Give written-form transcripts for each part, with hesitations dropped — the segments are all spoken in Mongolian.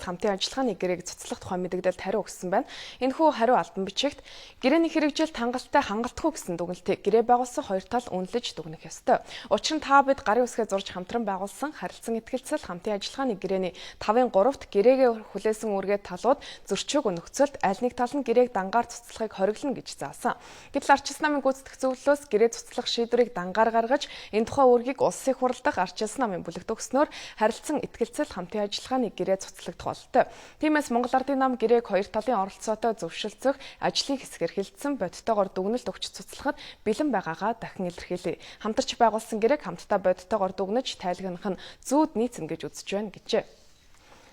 хамтын ажиллагааны гэрээг цуцлах тухай мэдээлэлд хариу өгсөн байна. Энэхүү хариу албан бичигт гэрээний хэрэгжил хангалттай хангалтгүй гэсэн дүгнэлтийг гэрээ байгуулсан хоёр тал үнэлж дүгнэх ёстой. Учир нь та бид гарын үсгээ зурж хамтран байгуулсан харилцан итгэлцэл хамтын ажиллагааны гэрээний 5/3-т гэрээгээ хүлээсэн үүргээ талууд зөрчөөг нөхцөлд аль нэг тал нь гэрээг дангаар цуцлахыг хориглоно гэж заасан. Гэтэл ардчилсан намын гүйцэтгэх зөвлөлөөс гэрээ цуцлах шийдвэрийг дангаар гаргаж энэ тухай үүргийг улсын хурал дахь ардчилсан намын бүлэгт өгснөөр харилцан итгэлцэл хамтын ажиллагааны гэрээ цуцлагдах болтой. Тиймээс Монгол Ардын нам гэрээг хоёр талын оролцоотой зөвшөлдсөх ажлын хэсгээр хилцсэн бодтойгоор дүгнэлт өгч цуцлахад бэлэн байгаагаа дахин илэрхийлье. Хамтарч байгуулсан гэрээг хамтдаа бодтойгоор дүгнэж тайлгнах нь зүүд нийцнэ гэж үзэж байна гэжээ.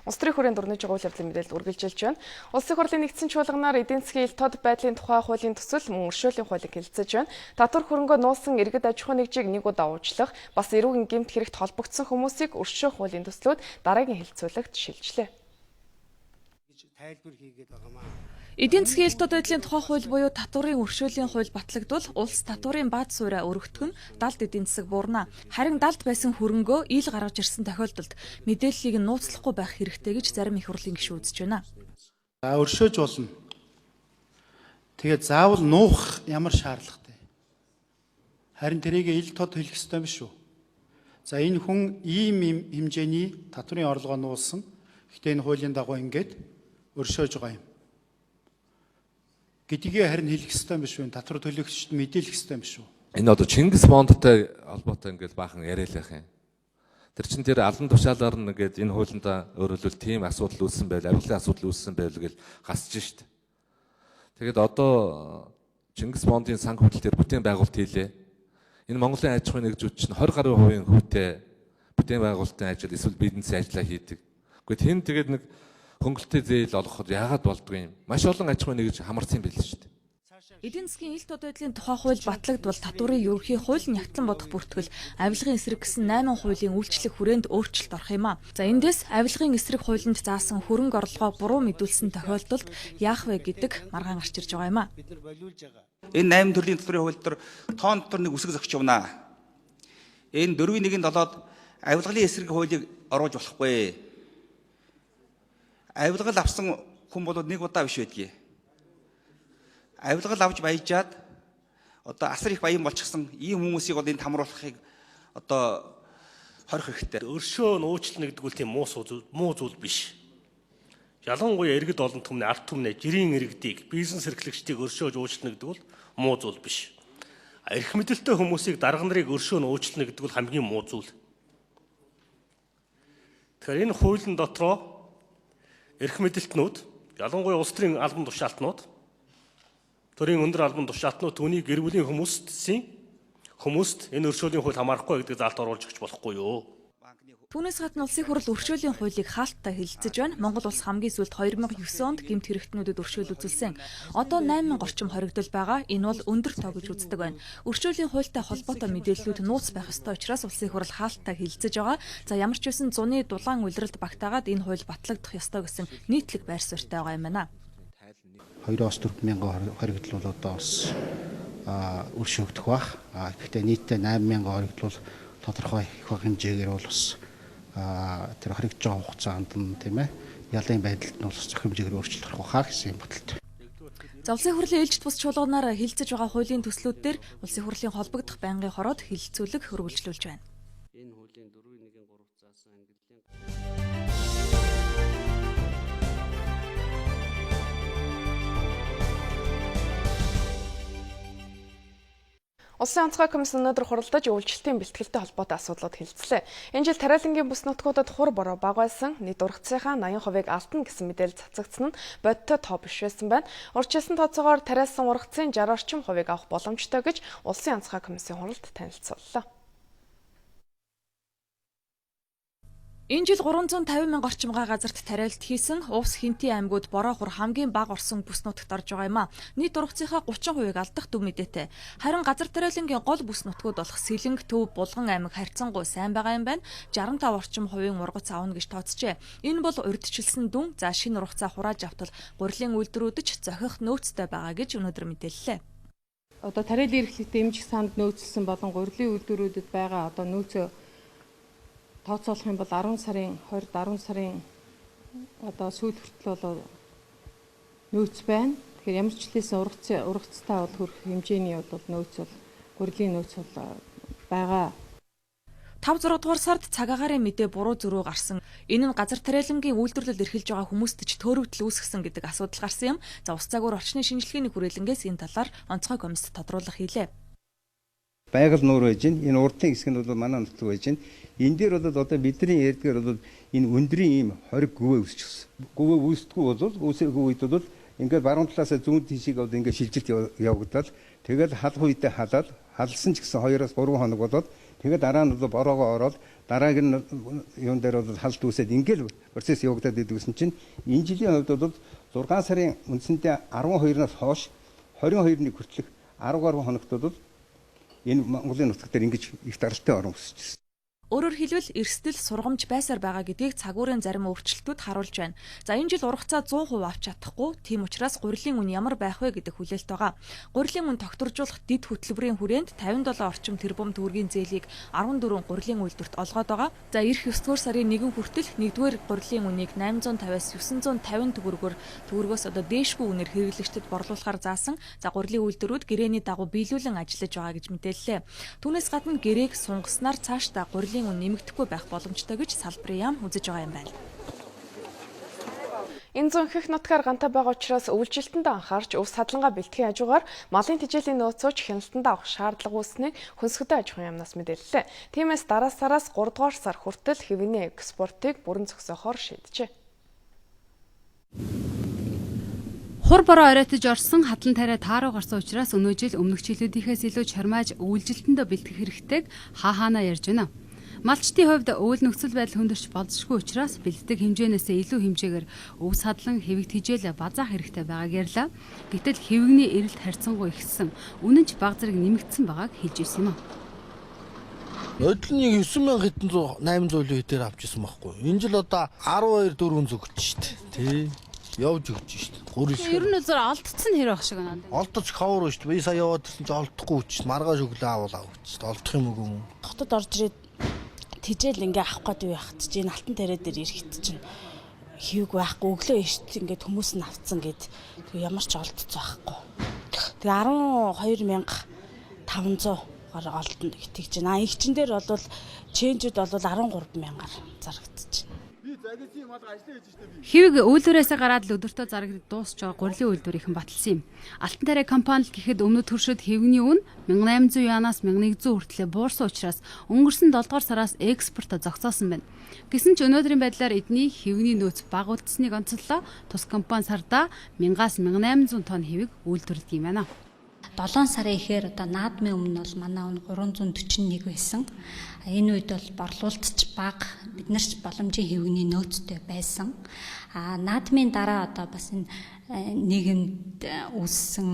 Улс төрийн хүрээнд дурнаж байгаа үйл явдлын мэдээлэл үргэлжилж байна. Улсын хурлын нэгдсэн чуулганаар эдийн засгийн ил тод байдлын тухай хуулийн төсөл мөн өршөөлийн хуулийг хэлэлцэж байна. Татвар хөрөнгөө нуусан иргэд аж ахуйн нэгжийг нэг удаа уучлах, бас эрүүгийн гэмт хэрэгт холбогдсон хүмүүсийг өршөөх хуулийн төслүүд дараагийн хэлэлцүүлэгт шилжлээ. Эдийн засгийн ил тод байдлын тухай хууль буюу татварын өршөөлийн хууль батлагдвал улс татварын бааз суурьа өргөтгөн далд эдийн засаг буурна. Харин далд байсан хөрөнгөө ил гаргаж ирсэн тохиолдолд мэдээллийг нь нууцлахгүй байх хэрэгтэй гэж зарим их хурлын гишүүд үзэж байна. Өршөөж болно. Тэгээд заавал нуух ямар шаардлагатай. Харин тэрийг ил тод хэлэх ёстой юм шүү. За энэ хүн ийм хэмжээний татварын орлогоо нуулсан. Гэхдээ энэ хуулийн дагуу ингээд өршөөж байгаа юм. Гэдгийг харин хэлэх ёстой юм биш үү? Татвар төлөгчд мэдээлэх ёстой юм биш үү? Энэ одоо Чингис Бондтой холбоотой ингээд баахан яриалах юм. Тэр чин тэр алан тушаалаар нь ингээд энэ хуулиндаа өөрөлдвөл тийм асуудал үүссэн байл, авирлын асуудал үүссэн байл гэж гасж шít. Тэгээд одоо Чингис Бондын санг хөдөл дээр бүтээн байгуулалт хийлээ. Энэ Монголын аж ахуйн нэгжүүд чинь 20 гаруй хувийн хүүтэй бүтээн байгуулалтын ажил эсвэл бизнесийн ажиллаа хийдэг. Гэхдээ хэн тэгээд нэг хөнгөлөлтөй зээл олгоход яагаад болдгоо юм? Маш олон аж ахуйн нэгж хамарсан юм байл шүү дээ. Эдийн засгийн ил тод байдлын тухай хууль батлагдвал татварын ерөнхий хууль нягтлан бодох бүртгэл авилгын эсрэг гэсэн 8 хуулийн үйлчлэх хүрээнд өөрчлөлт орох юм а. За эндээс авилгын эсрэг хуулинд заасан хөрөнгө орлогоо буруу мэдүүлсэн тохиолдолд яах вэ гэдэг маргаан гарч ирж байгаа юм а. Энэ 8 төрлийн татварын хууль дээр тоон дотор нэг үсэг зогсож байна. Энэ 4.1-7-д авилгын эсрэг хуулийг оруулж болохгүй. Авилгал авсан хүн бол нэг удаа биш байдгийг. Авилгал авч баяжаад одоо асар их баян болчихсон ийм хүмүүсийг бол энд хамруулахыг одоо хорих хэрэгтэй. Өршөө нууцлна гэдэг үл тийм муу зүйл биш. Ялангуяа иргэд олон түмний ард түмнээ жирийн иргэдийг бизнес эрхлэгчдийг өршөөж уучлна гэдэг бол муу зүйл биш. Эрх мэдэлтэй хүмүүсийг дарга нарыг өршөө нууцлна гэдэг бол хамгийн муу зүйл. Тэгэхээр энэ хуулийн дотроо эрх мэдэлтнүүд, ялангуяа улс төрийн албан тушаалтнууд, төрийн өндөр албан тушаалтнууд түүний гэр бүлийн хүмүүст энэ өршөөлийн хууль хамаарахгүй гэдэг заалт оруулж өгч болохгүй юу? Түүнээс гадна улсын хурал өршөөлийн хуулийг хаалттай хэлэлцэж байна. Монгол улс хамгийн сүүлд 2009 онд гэмт хэрэгтнүүдэд өршөөл үзүүлсэн. Одоо 8000 орчим хоригдол байгаа. Энэ бол өндөр тоо гэж үздэг байна. Өршөөлийн хуультай холбоотой мэдээллүүд нууц байх ёстой учраас улсын хурал хаалттай хэлэлцэж байгаа. За ямар ч байсан зуны дулаан улиралд багтаагаад энэ хууль батлагдах ёстой гэсэн нийтлэг байр суурьтай байгаа юм байна. 2-4 мянган хоригдол бол одоо бас өршөөгдөх бах. Гэхдээ нийтдээ 8 мянган хоригдол тодорхой их баг хэмжээгээр бол бас тэр хоригдж байгаа хугацаанд нь тийм ээ ялын байдалд нь бас зохион хэмжээгээр өөрчлөлт орох хаа гэсэн юм бодолтой. За улсын хурлын ээлжид бус чуулганаар хилцэж байгаа хуулийн төслүүд дээр улсын хурлын холбогдох байнгын хороод хилцүүлэг хөрвүүлжлүүлж байна. Энэ хуулийн 4.1.3 заасан ангиллын Улсын онцгой комисс өнөөдөр хуралдаж үйлчлэлтийн бэлтгэлтэй холбоотой асуудлууд хэлцлээ. Энэ жил тариалангийн бүс нутгуудад хур бороо бага байсан, нийт ургацынхаа 80% алдна гэсэн мэдээлэл цацагдсан нь бодиттой тоо биш байсан байна. Урьдчилсан тооцоогоор тариалсан ургацын 60 орчим хувийг авах боломжтой гэж Улсын онцгой комиссийн хуралд танилцууллаа. Энэ жил 350 мянга орчим га газарт тариалт хийсэн Увс Хинтийн аймагуд бороо хур хамгийн бага орсон бүс нутагт орж байгаа юм а. Нийт ургацынхаа 30% алдах дүн мэдээтэй. Харин газар тариалангийн гол бүс нутгууд болох Сэлэнг, Төв, Булган аймаг харьцангуй сайн байгаа юм байна. 65 орчим хувийн ургац авна гэж тооцжээ. Энэ бол урьдчилсан дүн. За шинэ ургацаа хурааж автал гурилын үйлдвэрүүдч зохих нөөцтэй байгаа гэж өнөөдөр мэдээллээ. Одоо тариалан эрхлэлтэй эмчиг санд нөөцлсөн болон гурилын үйлдвэрүүдэд байгаа одоо нөөцөө тооцоолох юм бол 10 сарын 20-10 сарын одоо сүүл хүртэл бол нөөц байна. Тэгэхээр ямар ч хэлсэн ургацтай бол хөрөх хэмжээний бол нөөц бол гурилын нөөц бол байгаа. 5-6 дугаар сард цаг агаарын мэдээ буруу зөрүү гарсан. Энэ нь газар тариалангийн үйлдвэрлэлд эрхэлж байгаа хүмүүст ч төөрөгдөл үүсгэсэн гэдэг асуудал гарсан юм. За ус цагуур орчны шинжилгээний хүрээлэнгээс энэ талаар онцгой комисс тодруулах хийлээ. Байгаль нуур байж гин энэ урдын хэсэг нь бол манай нутаг байж гин. Энэ дээр бол одоо бидний ярьдгаар бол энэ өндрийн ийм хориг гүвээ үүсчихсэн. Гүвээ үүсдэггүй бол үүсээгүй үед бол ингээд баруун талаасаа зүүн тишийг бол ингээд шилжилт явагдаад тэгэл халах үедээ халаад халсан ч гэсэн 2-3 хоног болоод тэгээд дараа нь бол бороогоо ороод дараагийн юун дээр бол халт үүсээд ингээд процесс явагдаад идэгсэн чинь энэ жилийн хувьд бол 6 сарын үндсэндээ 12-наас хойш 22-ны хүртэлх 10 хоногт бол энэ Монголын нутаг дээр ингэж их даралтай орон өсөж. Өөрөөр хэлбэл эрсдэл сургамж байсаар байгаа гэдгийг цагуурын зарим өөрчлөлтүүд харуулж байна. За энэ жил ургацаа 100% авч чадахгүй. Тийм учраас гурилын үн ямар байх вэ гэдэг хүлээлт байгаа. Гурилын үн тогтворжуулах дэд хөтөлбөрийн хүрээнд 57 орчим тэрбум төгрөгийн зээлийг 14 гурилын үйлдвэрт олгоод байгаа. За эх 9 дугаар сарын 1 хүртэл 1-р гурилын үнийг 850-аас 950 төгрөгөөс одоо дээшгүй үнээр хэрэглэгчдэд борлуулахар заасан. За гурилын үйлдвэрүүд гэрээний дагуу биелүүлэн ажиллаж байгаа гэж мэдээллээ. Түүнээс гадна гэрээг сунгаснаар цаашдаа гурилын үн нэмэгдэхгүй байх боломжтой гэж салбарын яам үзэж байгаа юм байна. Энэ зүүн ихэнх нутгаар гантай байгаа учраас үйлчлэлтэнд анхаарч өв садлангаа бэлтгэхийн хажуугаар малын тэжээлийн нөөцөөч хяналтанд авах шаардлага үүснийг Хүнсгэдэн аж ахуйн яамнаас мэдээллээ. Тиймээс дараа сараас 3 дугаар сар хүртэл хэвийн экспортыг бүрэн зогсоохоор шийджээ. Хур бороо оройтож орсон хадлан тариа тааруу гарсан учраас өнөө жил өмнөх жилүүдийнхээс илүү чармааж үйлчлэлтэндөө бэлтгэх хэрэгтэйг хаана ярьж байна. Малчтын хувьд үйл нөхцөл байдал хүндэрч болзошгүй учраас бэлддэг хэмжээнээсээ илүү хэмжээгээр өв садлан хэвэг тэжээл базаах хэрэгтэй байгааг ярьлаа. Гэтэл хэвэгний эрэлт харьцангуй ихссэн, үнэн ч баг зэрэг нэмэгдсэн байгааг хэлж ирсэн юм. Өдөлнийг 9,800 литр авчихсан байхгүй. Энэ жил одоо 12,400 өгч штт. Тий. Явж өгч штт. Ер нь зөв олдсон хэр байх шиг байна. Олдож хавар штт. Би сая яваад ирсэн чи олдохгүй ч маргааш өглөө аваад авч. Олдох юм уу? Хотод орж ирээд тэжээл ингээ авах гэдэг яхад чи энэ алтан тариа дээр ирэхэд чинь хийг байхгүй өглөө ишт ингээд хүмүүс нь авцсан гэд ямар ч олдцоо байхгүй. Тэгээ 12,500 гар олдно гэж байна. Их чин дээр бол чэнжүүд бол 13,000-аар зарагдчихэв. Хэвэг үйлдвэрээсээ гараад л өдөртөө зарагдаж дуусч байгаа гурилын үйлдвэр ихэн баталсан юм. Алтан тариа компанид гэхэд өмнөд төршөд хэвэгний үн 1800 янаас 1100 хүртэл буурсан учраас өнгөрсөн 7 дугаар сараас экспортоо зогсоосон байна. Гэсэн ч өнөөдрийн байдлаар эдний хэвэгний нөөц бага үлдсэнийг онцоллоо. Тус компани сарда 1000-аас 1800 тонн хэвэг үйлдвэрлэдэг юм байна. 7 сарын ихээр одоо наадмын өмнө бол манай үн 341 байсан. Энэ үед бол борлуулалтч бага, бид нар ч боломжийн хэвгний нөөцтэй байсан. Наадмын дараа одоо бас энэ нийгэмд үүссэн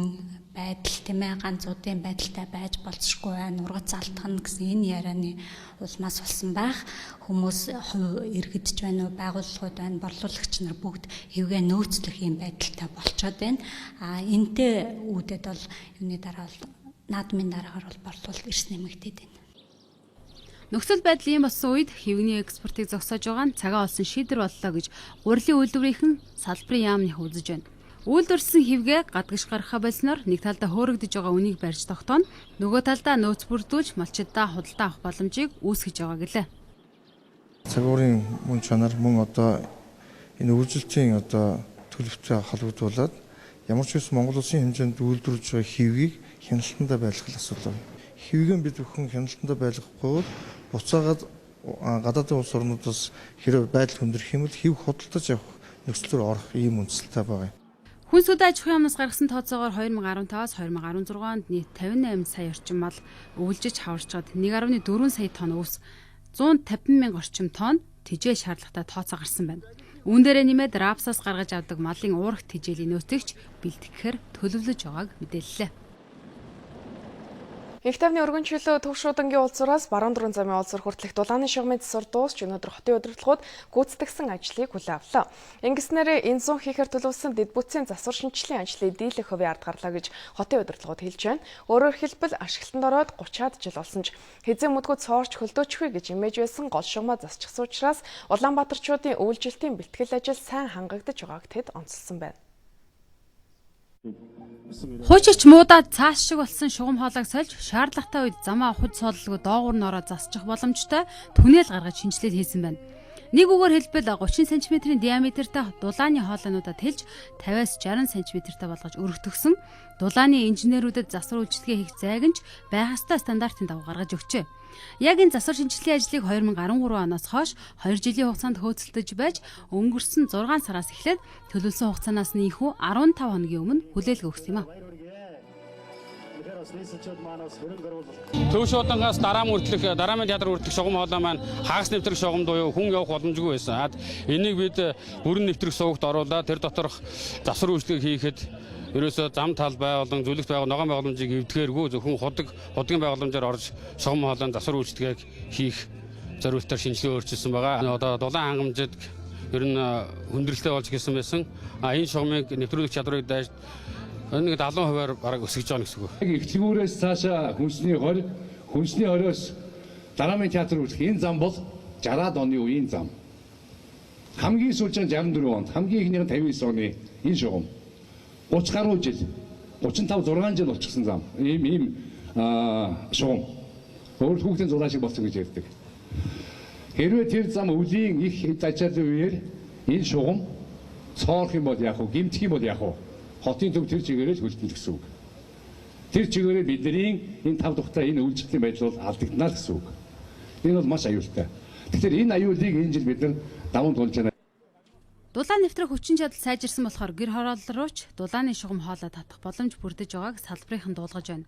байдал тийм ээ ганцуудын байдалтай байж болцсохгүй байна. Ургац алдах нь гэсэн энэ ярианы улмаас болсон байх. Хүмүүс иргэдэж байна уу, байгууллагууд байна, борлуулагч нар бүгд хэвгээ нөөцлөх юм байдалтай болцоод байна. Энтэй үүдэд бол юуны дараа бол наадмын дараагаар бол борлуулалт эрс нэмэгдээд байна. Нөхцөл байдал ийм болсон үед хэвгний экспортыг зогсоож байгаа нь цагаа олсон шийдвэр боллоо гэж гурилын үйлдвэрийнхэн салбарын яамных үзэж байна. Үйлдвэрсэн хэвгээ гадагш гаргахаа болсноор нэг талдаа хөөрөгдөж байгаа үнийг барьж тогтооно, нөгөө талдаа нөөц бүрдүүлж малчидаа худалдаа авах боломжийг үүсгэж байгаа гэлээ. Цагуурын мөн чанар мөн одоо энэ үйлчлэлтийн одоо төлөвтэй холбогдуулаад ямар ч үс Монгол улсын хэмжээнд үйлдвэрлэж байгаа хэвгийг хяналтандаа байлгах асуудал. Хэвгийн бид бүхэн хяналтандаа байлгахгүй бол буцаагаад гадаадын улс орнуудаас хэрэг байдал хүндрэх юм бол хэв худалдаж авах нөхцлөөр орох ийм үндсэлтэй байгаа. Хүнсгэдэн аж ахуйн яамнаас гаргасан тооцоогоор 2015-аас 2016 онд нийт 58 сая орчим мал өвлжиж хаварч чад 1.4 сая тонн өвс 150 мянга орчим тонн тэжээл шаардлагатай тооцоо гарсан байна. Үүн дээрээ нэмээд рапсаас гаргаж авдаг малын уурах тэжээлийн нөөцөгч бэлтгэхээр төлөвлөж байгааг мэдээллээ. Их тайвны өргөн чөлөө төв шуудангийн улсуураас баруун дурын замын улсуур хүртэлх дулааны шугамын засвар дуусч өнөөдөр хотын удирдлагууд гүйцэтгэсэн ажлыг хүлээн авлаа. Ингэснээр энэ зүүн хийхээр төлөвлөсөн дэд бүтцийн засвар шинжилгээний ажлыг дийлэх хувийн ард гарлаа гэж хотын удирдлагууд хэлж байна. Өөрөөр хэлбэл ашиглалтанд ороод 30-аад жил болсон ч хэзээ мэдгүй цоорч хөлдөөчгүй гэж имэж байсан гол шугамаа засчихсан учраас Улаанбаатарчуудын үйлжилтийн бэлтгэл ажил сайн хангагдаж байгааг тэд онцлсон байна. Хуучирч муудаад цааш шиг болсон шугам хоолойг сольж шаардлагатай үед замаа худ сооллого доогуур нь ороод засчих боломжтой түнэл гаргаж шинжилээд хийсэн байна. Нэг үгээр хэлбэл 30 см-ийн диаметртай дулааны хоолойнуудад хэлж 50-аас 60 см-тай болгож өргөтгсөн дулааны инженерүүдэд засвар үйлчилгээ хийх зайг нь байх ёстой стандартын дагуу гаргаж өгчээ. Яг энэ засвар шинжилгээний ажлыг 2013 оноос хойш 2 жилийн хугацаанд хөөцөлдөж байж өнгөрсөн 6 сараас эхлээд төлөвлөсөн хугацаанаас нь ихүү 15 хоногийн өмнө хүлээлт өгсөн юм а. Төв шуудангаас дараамын театр хүртэлх шугам хоолой маань хагас нэвтрэх шугам буюу хүн явах боломжгүй байсан. Энийг бид бүрэн нэвтрэх сувагт оруулаад тэр доторх засвар үйлчлэг хийхэд ерөөсөө зам тал байгуулан зүлэгт ногоон байгууламжийг эвдгээргүй зөвхөн худгийн байгууламжаар орж шугам хоолойн засвар үйлчлэгийг хийх зорилтоор шинжилгээ өөрчилсөн байгаа. Одоо дулаан хангамжид ер нь хүндрэлтэй болж гисэн байсан. Энэ шугамыг нэвтрүүлэх чадрыг дайж нэг 70%-аар бараг өсгөж байгаа гэсэн үг. Эхлэгүүрээс цаашаа хүнсний 20-оос дараамын театр хүртэх энэ зам бол 60-аад оны үеийн зам. Хамгийн сүүлчийн 64 онд хамгийн ихнийх нь 59 оны энэ шугам 30 гаруй жил 35-6 жил болчихсон зам. Ийм шугам. Өөрөлд хүүхдийн зураг шиг болсон гэж ярьдаг. Хэрвээ тэр зам өвлийн их ачааллын үеэр энэ шугам цоорох юм бол яах вэ? Гэмтэх юм бол яах вэ? Хотын төв тэр чигээрээ л хөлтөн гэсэн үг. Тэр чигээрээ бидний энэ тав тухтай энэ үйлчлэлийн байдал бол алдагдана л гэсэн үг. Энэ бол маш аюултай. Тэгэхээр энэ аюулыг энэ жил бид нар даван туулж байна. Дулаан нэвтрэх хүчин чадал сайжирсан болохоор гэр хороолол руу ч дулааны шугам хоолой татах боломж бүрдэж байгааг салбарынхан дуулгаж байна.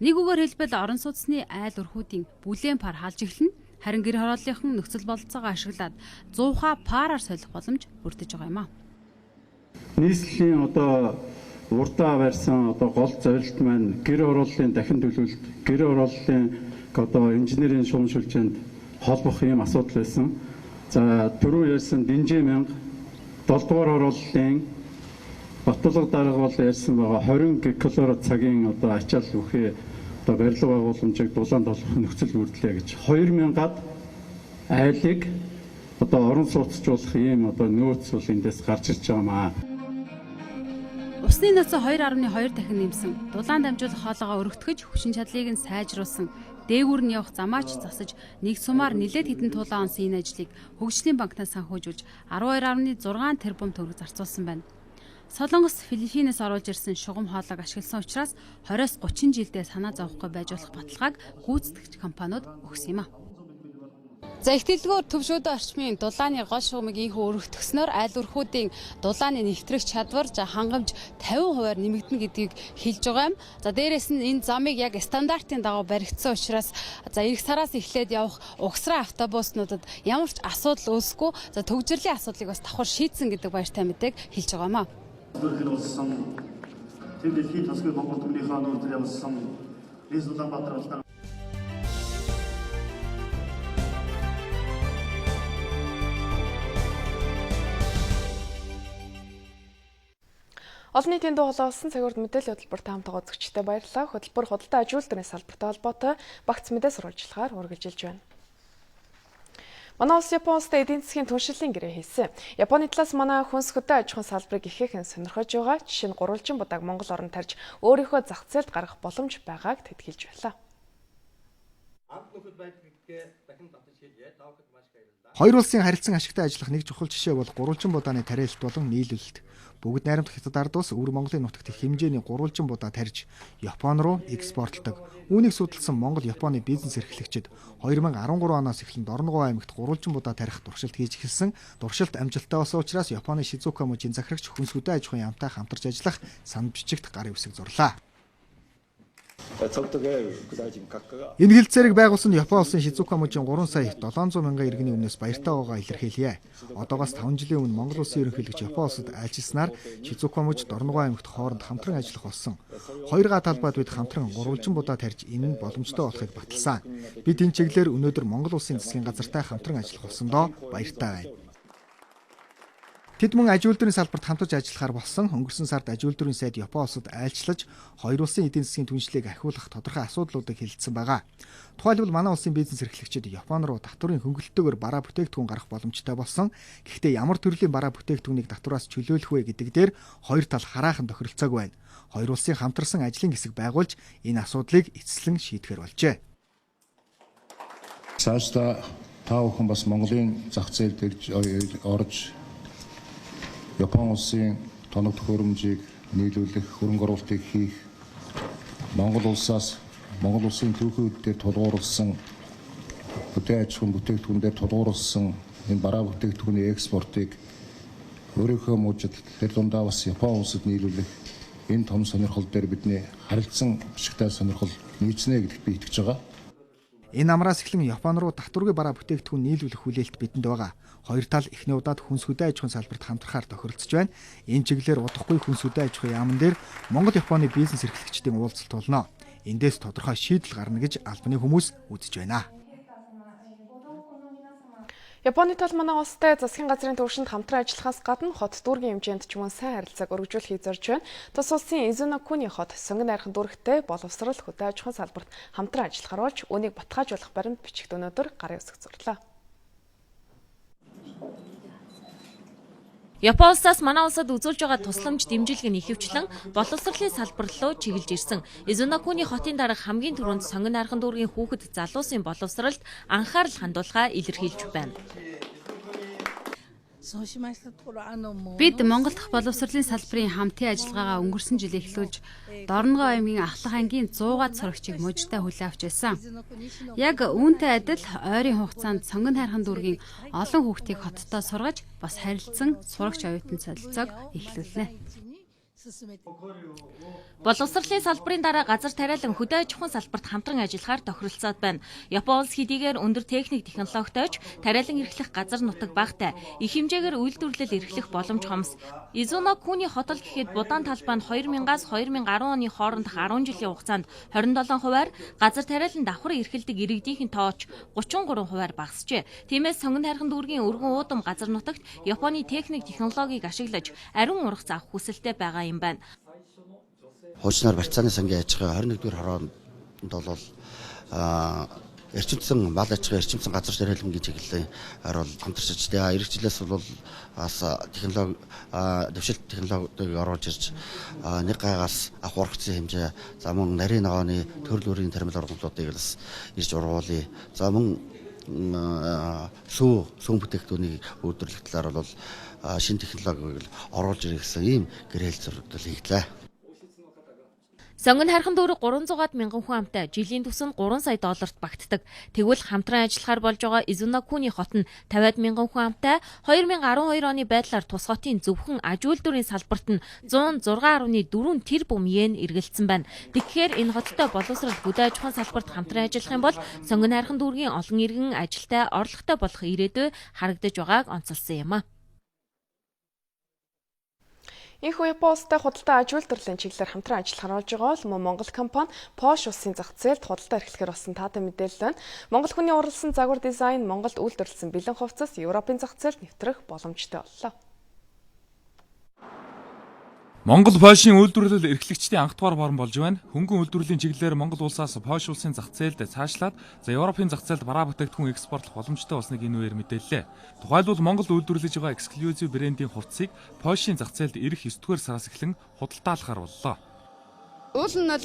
Нэг үгээр хэлбэл орон сууцны айл өрхүүдийн бүлээн пар халж эхэлнэ. Харин гэр хорооллынхан нөхцөл бололцоогоо ашиглаад 100 параар солих боломж бүрдэж байгаа юм а. Нийслэлийн урдаа барьсан гол зорилт маань гэр хорооллын дахин төлөвлөлт, гэр хорооллын инженерийн шугам шилжээнд холбох юм асуудал байсан. За түрүү ярьсан Динжээ мянга 7 дугаар хорооллын Батулга дарга бол ярьсан байгаа 20 киловатт цагийн ачаал бүхий барилга байгууламжийг дулаан толгох нөхцөл бүрдлээ гэж 2000-аад айлыг орон сууцжуулах ийм нөөц бол эндээс гарч ирж байгаамаа. Усны нөөцөө 2.2 дахин нэмсэн. Дулаан дамжуулах хоолойгоо өргөтгөж хүчин чадлыг нь сайжруулсан. Дээгүүр нь явах замаач засаж нэг сумаар нэлээд хэдэн тулаан онсон энэ ажлыг Хөгжлийн банкнаас санхүүжүүлж 12.6 тэрбум төгрөг зарцуулсан байна. Солонгос, Филиппинээс оруулж ирсэн шугам хоолойг ашигласан учраас 20-30 жилдээ санаа зовхгүй байж болох баталгааг гүйцэтгэгч компаниуд өгсөн юм а. За их дэлгүүр төв шуудаа орчмын дулааны гол шугамыг ийхүү өргөтгснөөр айл өрхүүдийн дулааны нэвтрэх чадвар хангамж 50%-аар нэмэгдэнэ гэдгийг хэлж байгаа юм. За дээрэс нь энэ замыг яг стандартын дагуу баригдсан учраас эх сараас эхлээд явах угсраа автобуснуудад ямар ч асуудал үүсэхгүй төгжрлийн асуудлыг бас давхар шийдсэн гэдэг баяртай мэдээг хэлж байгаа юм а. Тэр дэлхийн тасгийн Монгол төмнийхээ нүүрээр явуулсан Лиз Улаанбаатар улаан Олон нийтийн дуу хоолойсон цагуурд мэдээллийн хөтөлбөр таамтайгаа үзэгчтэй баярлалаа. Хөтөлбөр худалдаа аж үйлдвэрийн салбартай холбоотой багц мэдээ сурвалжлагаар үргэлжилж байна. Манай улс Япон улстай эдийн засгийн түншлэлийн гэрээ хийсэн. Японы талаас манай хүнс хөдөө аж ахуйн салбарыг ихээхэн сонирхож байгаа. Жишээ нь гурвалжин будааг Монгол орнд тарж өөрийнхөө зах зээлд гаргах боломж байгааг тэд хэлж байлаа. Хоёр улсын харилцан ашигтай ажиллах нэг чухал жишээ бол гурвалжин будааны тариалт болон нийлүүлэлт. Бүгд найрамдах хятад ард улс өвөр Монголын нутагт их хэмжээний гурвалжин будаа тарьж Япон руу экспортлдог. Үүнийг судалсан Монгол-Японы бизнес эрхлэгчид 2013 оноос эхлэн Дорногов аймагт гурвалжин будаа тарих туршилт хийж эхэлсэн. Туршилт амжилттай болсон учраас Японы Шизуока мужийн захирагч хүнс хөдөө аж ахуйн яамтай хамтарч ажиллах санал бичигт гарын үсэг зурлаа. Энэ хэлцээрийг байгуулсан Япон улсын Шизуока мужийн 3 сая 700 мянган иргэний өмнөөс баяртай байгаагаа илэрхийлье. Одоогоос 5 жилийн өмнө Монгол улсын ерөнхийлөгч Япон улсад айлчилснаар Шизуока муж Дорногов аймагт хооронд хамтран ажиллах болсон. Хоёр га талбайд бид хамтран гурвалжин будаа тарьж энэ нь боломжтой болохыг баталсан. Бид энэ чиглэлээр өнөөдөр Монгол улсын засгийн газартай хамтран ажиллах болсондоо баяртай байна. Тэд мөн аж үйлдвэрийн салбарт хамтарч ажиллахаар болсон. Өнгөрсөн сард аж үйлдвэрийн сайд Япон улсад айлчлаж хоёр улсын эдийн засгийн түншлийг ахиулах тодорхой асуудлуудыг хэлэлцсэн байгаа. Тухайлбал манай улсын бизнес эрхлэгчид Япон руу татврын хөнгөлөлтөөр бараа бүтээгдэхүүн гаргах боломжтой болсон. Гэхдээ ямар төрлийн бараа бүтээгдэхүүнийг татвараас чөлөөлөх вэ гэдэг дээр хоёр тал хараахан тохиролцоог байна. Хоёр улсын хамтарсан ажлын хэсэг байгуулж энэ асуудлыг эцэслэн шийдэхэр болжээ. Цаашдаа та бүхэн бас Монголын зах зээлд орж Япон улсын тоног төхөөрөмжийг нийлүүлэх, хөрөнгө оруулалтыг хийх, Монгол улсаас Монгол улсын түүхийдээр тулгуурласан бүтээн аж ахуйн бүтээгдэхүүнээр тулгуурласан энэ бараа бүтээгдэхүүний экспортыг өөрийнхөө мужид тэр дундаа бас Япон улсад нийлүүлэх энэ том сонирхол дээр бидний харилцан ашигтай сонирхол нийцнэ гэдэгт би итгэж байгаа. Энэ амраас эхлэн Япон руу татваргүй бараа бүтээгдэхүүн нийлүүлэх хүлээлт бидэнд байгаа. Хоёр тал эхний удаад хүнс хөдөө аж ахуйн салбарт хамтрахаар тохиролцож байна. Энэ чиглэлээр удахгүй хүнс хөдөө аж ахуйн яамн дээр Монгол-Японы бизнес эрхлэгчдийн уулзалт болно. Эндээс тодорхой шийдэл гарна гэж албаны хүмүүс үзэж байна. Японы тал манай улстай засгийн газрын төвшөнд хамтран ажиллахаас гадна хот дүүргийн хэмжээнд ч мөн сайн харилцааг өргөжүүлэхийг зорж байна. Тус улсын Изунокуни хот сонгон найрхан дүүрэгтэй боловсрал хөдөө аж ахуйн салбарт хамтран ажиллахаар болж үүнийг баталгаажуулах баримт бичигт өнөөдөр гарын үсэг зурлаа. Япон улсаас манай улсад үзүүлж байгаа тусламж дэмжлэг нь ихэвчлэн боловсролын салбар руу чиглэж ирсэн. Изунокуни хотын дарга хамгийн түрүүнд сонгон найрхан дүүргийн хүүхэд залуусын боловсролд анхаарал хандуулахаа илэрхийлж байна. Бид Монгол дахь боловсролын салбарын хамтын ажиллагаагаа өнгөрсөн жил эхлүүлж Дорногов аймгийн Ахлах ангийн 100-аад сурагчийг мужидаа хүлээн авч байсан. Яг үүнтэй адил ойрын хугацаанд сонгон найрхан дүүргийн олон хүүхдийг хоттоо сургаж бас харилцсан сурагч оюутан солилцоог эхлүүлнэ. Боловсролын салбарын дараа газар тариалан хөдөө аж ахуйн салбарт хамтран ажиллахаар тохиролцоод байна. Япон улс хэдийгээр өндөр техник технологитойч тариалан эрхлэх газар нутаг багтай, их хэмжээгээр үйлдвэрлэл эрхлэх боломж хомс. Изунокуни хотол гэхэд будаан талбай нь 2000-аас 2010 оны хоорондох 10 жилийн хугацаанд 27%-аар, газар тариалан давхар эрхэлдэг иргэдийнхэн тооч 33%-аар багасжээ. Тиймээс сонгон найрхан дүүргийн өргөн уудам газар нутагт Японы техник технологиг ашиглаж ариун ургац авах хүсэлтэй байгаа юм байна. Хуучнаар барьцааны сангийн аж ахуй 21-р хороонд бол эрчимсэн мал аж ахуй, эрчимсэн газар тариалангийн чиглэлийн бол хамтарч ажилладаг. Эх жилээс бол бас технологи дэвшилт технологиг оруулж ирж нэг гаагаас авах ургацын хэмжээ, за мөн нарийн ногооны төрөл бүрийн тармил ургамлуудыг бас ирж ургуулъя. За мөн сүүн бүтээгдэхүүнийг үйлдвэрлэх талаар бол шинэ технологиг оруулж ирэх гэсэн ийм гэрэл зурагдал хийгдлээ. Сонгон найрхан дүүрэг 300-аад мянган хүн амтай, жилийн түвшинд $3 сая багтдаг. Тэгвэл хамтран ажиллахаар болж байгаа Изунокуни хот нь 50 мянган хүн амтай, 2012 оны байдлаар тус хотын зөвхөн аж үйлдвэрийн салбарт нь 106.4 тэрбум йен эргэлзсэн байна. Тэгэхээр энэ хоттой боловсрол хөдөө аж ахуйн салбарт хамтран ажиллах юм бол сонгон найрхан дүүргийн олон иргэн ажилтай, орлоготой болох ирээдүй харагдаж байгааг онцолсон юм а. Энэхүү Япон улстай худалдаа аж үйлдвэрлэлийн чиглэлээр хамтран ажиллахаар болж байгаа бол Монгол компани Porsche улсын зах зээлд худалдаа эрхлэхээр болсон таатай мэдээлэл байна. Монгол хүний уралсан загвар дизайн Монголд үйлдвэрлэсэн бэлэн хувцас Европын зах зээлд нэвтрэх боломжтой боллоо. Монгол Польшийн үйлдвэрлэл эрхлэгчдийн анх дугаар форум болж байна. Хөнгөн үйлдвэрлэлийн чиглэлээр Монгол улсаас Польш улсын зах зээлд цаашлаад Европын зах зээлд бараа бүтээгдэхүүн экспортлох боломжтой болсныг энэ үеэр мэдээллээ. Тухайлбал Монгол үйлдвэрлэж байгаа эксклюзив брендийн хувцсыг Польшийн зах зээлд ирэх 9-р сараас эхлэн худалдаалахаар боллоо. Уул нь бол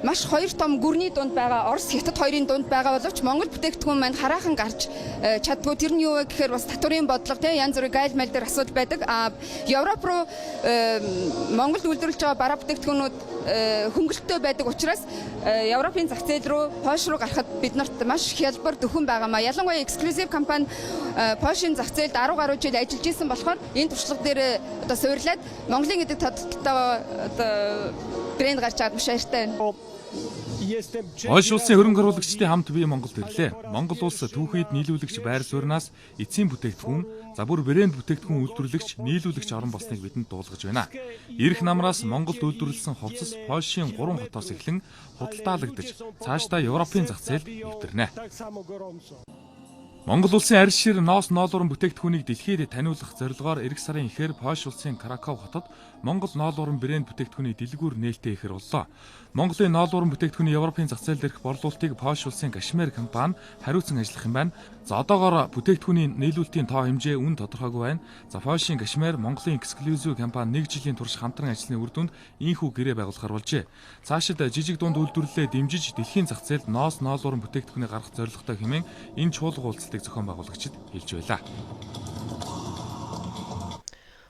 маш хоёр том гүрний дунд байгаа, Орос, Хятад хоёрын дунд байгаа боловч Монгол бүтээгдэхүүн маань хараахан гарч чаддгүй. Тэр нь юу вэ гэхээр бас татврын бодлого янз бүрийн гайл майл дээр асуудал байдаг. Европ руу Монголд үйлдвэрлэж байгаа бараа бүтээгдэхүүнүүд хөнгөлөлттэй байдаг учраас Европын зах зээл рүү, Польш руу гарахад бид нарт маш хялбар дөхөн байгаамаа. Ялангуяа эксклюзив компани Польшийн зах зээлд 10 гаруй жил ажиллаж исэн болохоор энэ туршлага дээр одоо суурлаад Монголын гэдэг тодтолтой одоо брэнд гарч байгаа маш баяртай байна. Польш улсын хөрөнгө оруулагчдын хамт бие Монголд ирлээ. Монгол улс түүхийд нийлүүлэгч байр сууриас эцсийн бүтээгдэхүүн, за бүр брэнд бүтээгдэхүүн үйлдвэрлэгч, нийлүүлэгч орон болсныг бидэнд дуулгаж байна. Ирэх намраас Монголд үйлдвэрлэсэн хувцас Польшийн 3 хотоос эхлэн худалдаалагдаж, цаашдаа Европын зах зээлд нэвтэрнэ. Монгол улсын арьс шир ноос ноолуурын бүтээгдэхүүнийг дэлхийд таниулах зорилгоор эх сарын эхээр Польш улсын Краков хотод Монгол ноолуурын брэнд бүтээгдэхүүний дэлгүүр нээлттэй ихэр боллоо. Монголын ноолуурын бүтээгдэхүүний Европын зах зээл дээрх борлуулалтыг Польш улсын Кашмир компани хариуцсан ажиллах юм байна. За одоогоор бүтээгдэхүүний нийлүүлэлтийн тоо хэмжээ үн тодорхойгүй байна. За Польшийн Кашмир Монголын эксклюзив компани 1 жилийн турш хамтран ажилласны үр дүнд ийхүү гэрээ байгуулахар болжээ. Цаашид жижиг дунд үйлдвэрлэлээ дэмжиж дэлхийн зах зээлд ноос ноолуурын бүтээгдэхүүнийг гаргах зорилготой хэмээн энэ чуулга уулзалтыг зохион байгуулагчид хэлж байлаа.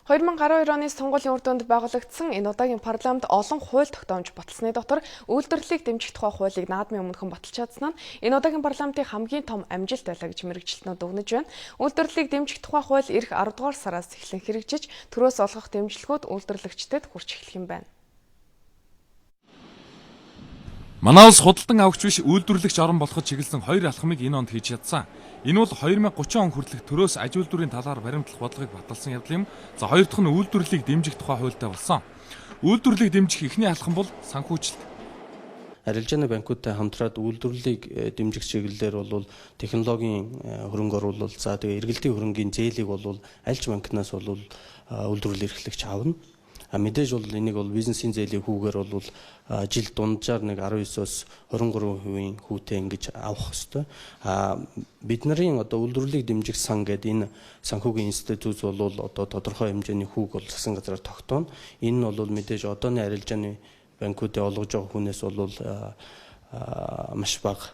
2012 оны сонгуулийн үр дүнд байгуулагдсан энэ удаагийн парламент олон хууль тогтоомж баталсны дотор үйлдвэрлэлийг дэмжих тухай хуулийг наадмын өмнөхөн баталж чадсан нь энэ удаагийн парламентын хамгийн том амжилт байлаа гэж мэргэжилтнүүд өгнөж байна. Үйлдвэрлэлийг дэмжих тухай хууль эх 10 дугаар сараас эхлэн хэрэгжиж, төрөөс олгох дэмжлэгүүд үйлдвэрлэгчдэд хүрч эхлэх юм байна. Манай улс худалдан авахч биш үйлдвэрлэгч орон болоход чиглэсэн 2 алхмыг энэ онд хийж чадсан. Энэ бол 2030 он хүртэлх төрөөс аж үйлдвэрийн талаар баримтлах бодлогыг баталсан явдал юм. За хоёр дахь нь үйлдвэрлэлийг дэмжих тухай хуультай болсон. Үйлдвэрлэлийг дэмжих эхний алхам бол санхүүжилт. Арилжааны банкуудтай хамтраад үйлдвэрлэлийг дэмжих чиглэлээр бол технологийн хөрөнгө оруулалт, за тэгээ эргэлтийн хөрөнгийн зээлийг бол аль ч банкнаас бол үйлдвэрлэл эрхлэгч аавна. Мэдээж бол энийг бол бизнесийн зээлийн хүүгээр бол жил дунджаар нэг 19-оос 23% хүүтэй ингэж авах ёстой. Бид нарын одоо үйлдвэрлэлийг дэмжих сан гэдэг энэ санхүүгийн институт бол одоо тодорхой хэмжээний хүүг бол засгийн газраар тогтооно. Энэ нь бол мэдээж одооны арилжааны банкуудын олгож байгаа хүнээс бол маш бага.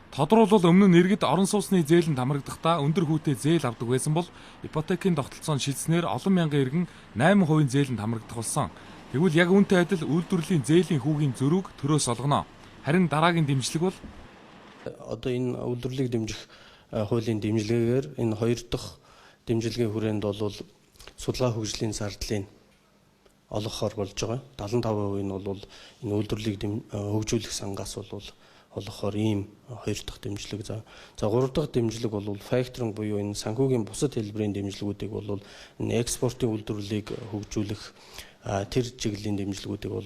Тодруулбал өмнө нь иргэд орон сууцны зээлэнд хамрагдахдаа өндөр хүүтэй зээл авдаг байсан бол ипотекийн тогтолцоонд шилжснээр олон мянган иргэн 8% зээлэнд хамрагдах болсон. Тэгвэл яг үүнтэй адил үйлдвэрлэлийн зээлийн хүүгийн зөрүүг төрөөс олгоно. Харин дараагийн дэмжлэг бол одоо энэ үйлдвэрлэлийг дэмжих хуулийн дэмжлэгээр энэ хоёр дахь дэмжлэгийн хүрээнд бол судалгаа хөгжлийн зардлыг олгохоор болж байгаа. 75% нь бол энэ үйлдвэрлэлийг хөгжүүлэх сангаас бол олгохоор ийм хоёр дахь дэмжлэг. За гурав дахь дэмжлэг бол факторинг буюу энэ санхүүгийн бусад хэлбэрийн дэмжлэгүүдийг бол энэ экспортын үйлдвэрлэлийг хөгжүүлэх тэр чиглэлийн дэмжлэгүүдийг бол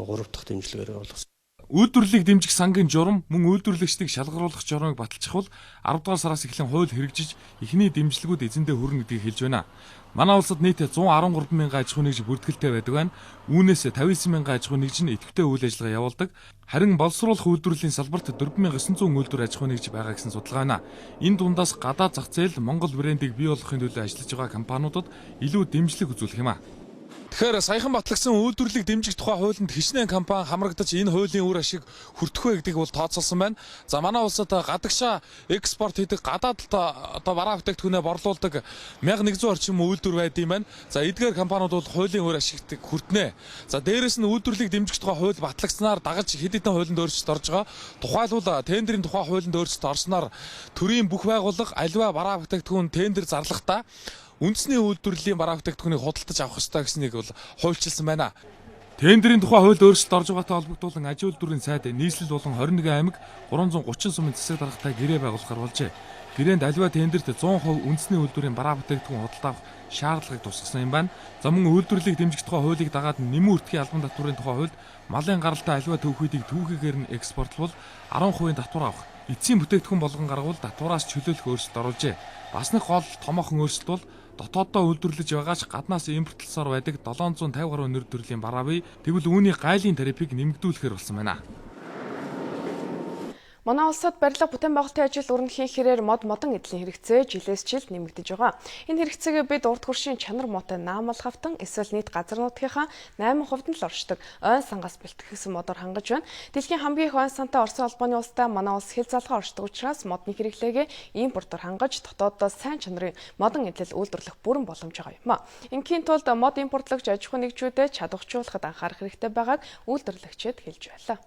гурав дахь дэмжлэгээр болгосон. Үйлдвэрлэлийг дэмжих сангийн журам мөн үйлдвэрлэгчдийг шалгаруулах журмыг баталчих бол 10 дугаар сараас эхлэн хууль хэрэгжиж эхний дэмжлэгүүд эзэндээ хүрнэ гэдгийг хэлж байна. Манай улсад нийт 113 мянган аж ахуй нэгж бүртгэлтэй байдаг байна. Үүнээс 59 мянган аж ахуй нэгж нь идэвхтэй үйл ажиллагаа явуулдаг. Харин боловсруулах үйлдвэрлэлийн салбарт 4900 үйлдвэр аж ахуй нэгж байгаа гэсэн судалгаа байна. Энэ дундаас гадаад зах зээл Монгол брендийг бий болгохын төлөө ажиллаж байгаа компаниудад илүү дэмжлэг үзүүлэх юм а. Тэгэхээр саяхан батлагдсан үйлдвэрлэлийг дэмжих тухай хуулинд хичнээн компани хамрагдаж энэ хуулийн үр ашиг хүртэх вэ гэдгийг бол тооцоолсон байна. За манай улсад гадагшаа экспорт хийдэг гадаадд одоо бараа бүтээгдэхүүнээ борлуулдаг 1100 орчим үйлдвэр байд юм байна. За эдгээр компаниуд бол хуулийн үр ашигт хүртнэ. За дээрэс нь үйлдвэрлэлийг дэмжих тухай хууль батлагдсанаар дагаж хэд хэдэн хуулинд өөрчлөлт орж байгаа. Тухайлбал тендерийн тухай хуулинд өөрчлөлт орсноор төрийн бүх байгууллага аливаа бараа бүтээгдэхүүн тендер зарлахдаа үндэсний үйлдвэрлэлийн бараа бүтээгдэхүүнийг худалдаж авах ёстой гэснийг бол хуульчилсан байна. Тендерийн тухай хууль өөрчлөлт орж байгаатай холбогдуулан аж үйлдвэрийн сайд нийслэл болон 21 аймаг 330 сумын засаг даргатай гэрээ байгуулахар болжээ. Гэрээнд аливаа тендерт 100% үндэсний үйлдвэрийн бараа бүтээгдэхүүн худалдаж авах шаардлагыг тусгасан юм байна. За мөн үйлдвэрлэлийг дэмжих тухай хуулийг дагаад нэмэн үртгийн албан татварын тухай хуульд малын гаралтай аливаа төвхүүдийг түүхийгээр нь экспортлбол 10% татвар авах. Эцсийн бүтээгдэхүүн болгон гаргавал татвараас чөлөөлөх өөрчлөлт оруулжээ. Бас нэг гол томоохон өөрчлөлт бол дотооддоо үйлдвэрлэж байгаач гаднаас импортлсоор байдаг 750 гаруй нэр төрлийн бараа бий. Тэгвэл үүний гайлын тарифыг нэмэгдүүлэхээр болсон байна. Манай улсад барилга бүтээн байгуулалтын ажил өрнөхийн хэрээр модон эдлийн хэрэгцээ жилээс жилд нэмэгдэж байгаа. Энэ хэрэгцээгээ бид урд хөршийн чанар муутай наамал хавтан эсвэл нийт газар нутгийнхаа 8% нь л оршдог ойн сангаас бэлтгэсэн модоор хангаж байна. Дэлхийн хамгийн их ойн сантай Оросын холбооны улстай манай улс хэл залгаа оршдог учраас модны хэрэглээгээ импортоор хангаж дотооддоо сайн чанарын модон эдлэл үйлдвэрлэх бүрэн боломж байгаа юм а. Ингийн тулд мод импортлагч аж ахуй нэгжүүдэд чадварчуулахад анхаарах хэрэгтэй байгааг үйлдвэрлэгчид хэлж байлаа.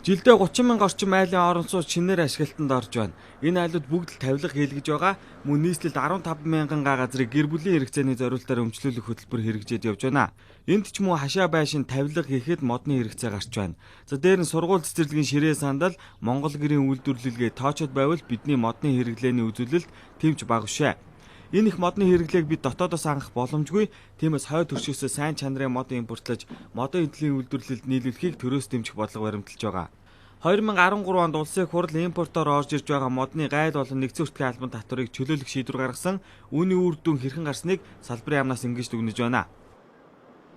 Жилдээ 30 мянган орчим айлын орон сууц шинээр ашиглалтанд орж байна. Энэ айлууд бүгд л тавилга хийлгэж байгаа. Мөн нийслэлд 15 мянган га газрыг гэр бүлийн хэрэгцээний зорилтоор өмчлүүлэх хөтөлбөр хэрэгжээд явж байна. Энд ч мөн хашаа байшин тавилга хийхэд модны хэрэгцээ гарч байна. За дээр нь сургууль цэцэрлэгийн ширээ сандал Монгол гэрийн үйлдвэрлэлгээ тоочод байвал бидний модны хэрэглээний үзүүлэлт тэмч бага шээ. Энэ их модны хэрэглээг бид дотоодоос анх боломжгүй. Тиймээс хойд төршөөсөө сайн чанарын мод импортлож, модын эдлийн үйлдвэрлэлд нийлүүлэхийг төрөөс дэмжих бодлого баримталж байгаа. 2013 онд улсын хурал импортоор орж ирж байгаа модны гайл болон нэгдсэн үртгийн албан татварыг чөлөөлөх шийдвэр гаргасан. Үүний үр дүн хэрхэн гарсныг салбарын яамнаас ингэж дүгнэж байна.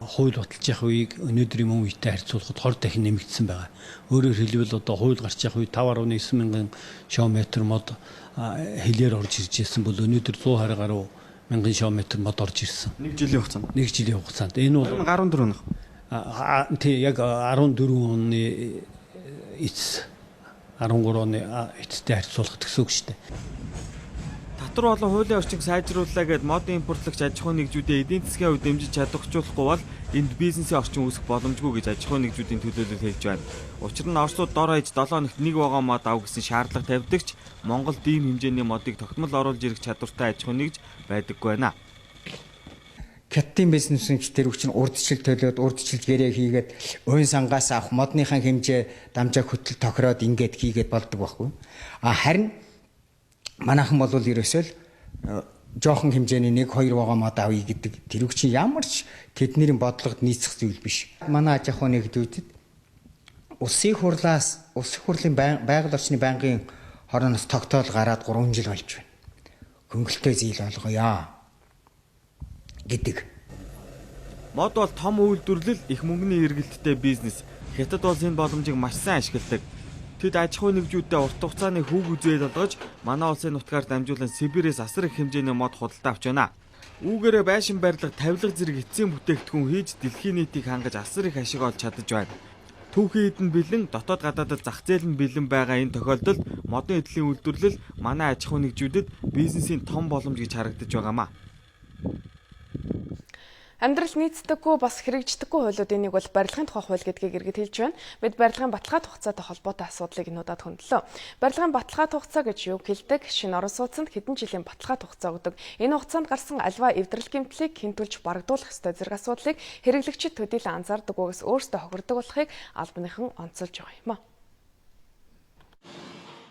Хууль баталж явах үеийг өнөөдрийн мөн үетэй харьцуулахад 20 дахин нэмэгдсэн байгаа. Өөрөөр хэлбэл одоо хууль гарч явах үе 5.9 мянган шометр мод хэлээр орж ирж ирсэн бол өнөөдөр 120 гаруй мянган шометр мод орж ирсэн. Нэг жилийн хугацаанд. Энэ бол 14 он. Тий яг 14 оны эц 13 оны эцтэй харьцуулахад гэсэн үг шүү дээ. Татвар болон хуулийн орчинг сайжрууллаа гэд мод импортлагч аж ахуйн нэгжүүдийн эдийн засгийн хувьд дэмжиж чадахжуулахгүй бол энд бизнесийн орчин үүсэх боломжгүй гэж аж ахуйн нэгжүүдийн төлөөлөл хэлж байна. Учир нь Оросууд дор хаяж 7 хоногт нэг вагон мод ав гэсэн шаардлага тавьдагч Монголд ийм хэмжээний модыг тогтмол оруулж ирэх чадвартай аж ахуйн нэгж байдаггүй байна. Хятадын бизнесчид тэр үчин урдчил төлөөд урдчил гэрээ хийгээд уян сангаас авах модныхаа хэмжээ дамжаа хөтөл тохироод ингээд хийгээд болдог байхгүй. Харин манайхан бол ерөөсөө л жоохон хэмжээний 1-2 вагон мод авъя гэдэг тэр үчин ямар ч тэдний бодлогод нийцэх зүйл биш. Манай аж ахуйн нэгжүүдэд улсын хурлын байгаль орчны байнгын хорооноос тогтоол гараад 3 жил болж байна. Хөнгөлтэй зээл олгоё гэдэг. Мод бол том үйлдвэрлэл, их мөнгөний эргэлттэй бизнес. Хятад бол энэ боломжийг маш сайн ашигладаг. Тэд аж ахуйн нэгжүүдтэй урт хугацааны хүүг үзээд олгож, манай улсын нутгаар дамжуулан Сибирээс асар их хэмжээний мод худалдаа авч байна. Үүгээрээ байшин барилга, тавилга зэрэг эцсийн бүтээгдэхүүн хийж дэлхийн нийтийг хангаж асар их ашиг олж чадаж байна. Түүхийн эдэн бэлэн, дотоод гадаадд зах зээл нь бэлэн байгаа энэ тохиолдолд модын эдлийн үйлдвэрлэл манай аж ахуйн нэгжүүдэд бизнесийн том боломж гэж харагдаж байгаамаа. Амьдрал нийцдэггүй бас хэрэгждэггүй хуулиудын нэг бол барилгын тухай хууль гэдгийг иргэд хэлж байна. Бид барилгын баталгаа тухгацаатай холбоотой асуудлыг нуудаад хөндлөө. Барилгын баталгаа тухгацаа гэж юу хэлдэг? Шинэ орон сууцнд хэдэн жилийн баталгаа тухгацаа өгдөг. Энэ хугацаанд гарсан альва эвдрэл гэмтлийг хэн төлж барагдуулах ёстой зэрэг асуудлыг хэрэглэгчид төдийлөн анзаардаг байгаас өөрсдөө хохирдог болохыг албаныхан онцолж байгаа юм а.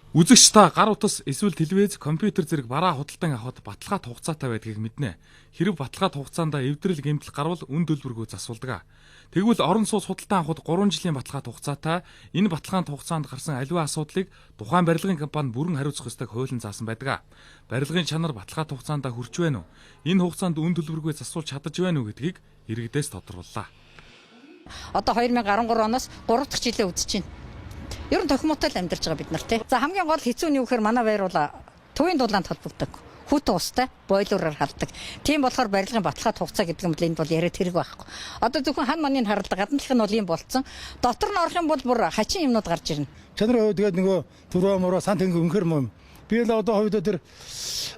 Үзэгч та гар утас эсвэл телевиз, компьютер зэрэг бараа худалдан авахд баталгаа хугацаатай байдгийг мэднэ. Хэрэв баталгаа хугацаанд эвдрэл гэмтэл гарвал үн төлбөргүй засвалдаг. Тэгвэл орон сууц худалдан авахд 3 жилийн баталгаа хугацаатай энэ баталгааны хугацаанд гарсан аливаа асуудлыг тухайн барилгын компани бүрэн хариуцах ёстойг хуулин заасан байдаг. Барилгын чанар баталгаа хугацаанд хүрч байна уу? Энэ хугацаанд үн төлбөргүй засвуулж чадаж байна уу гэдгийг иргэдээс тодорхойллоо. Одоо 2013 оноос 3 дахь жилээ үзэж байна. Ер нь тохимотой л амьдарч байгаа бид нар тий. За хамгийн гол хэцүү нь юу гэхээр манай байр бол төвийн дулаанд холбогддог. Хүүт устай бойлороор халдаг. Тийм болохоор барилгын баталгаа хугацаа гэдэг юм бол энд бол яриад хэрэг байхгүй. Одоо зөвхөн хан маныг харалдаг, гадна талх нь бол юм болцсон. Дотор нь орох юм бол бүр хачин юмнууд гарч ирнэ. Чанарын хувьд тэгээд нөгөө түрүү мураа сан тэнэг өнхөр юм. Би л одоо хувьд тэр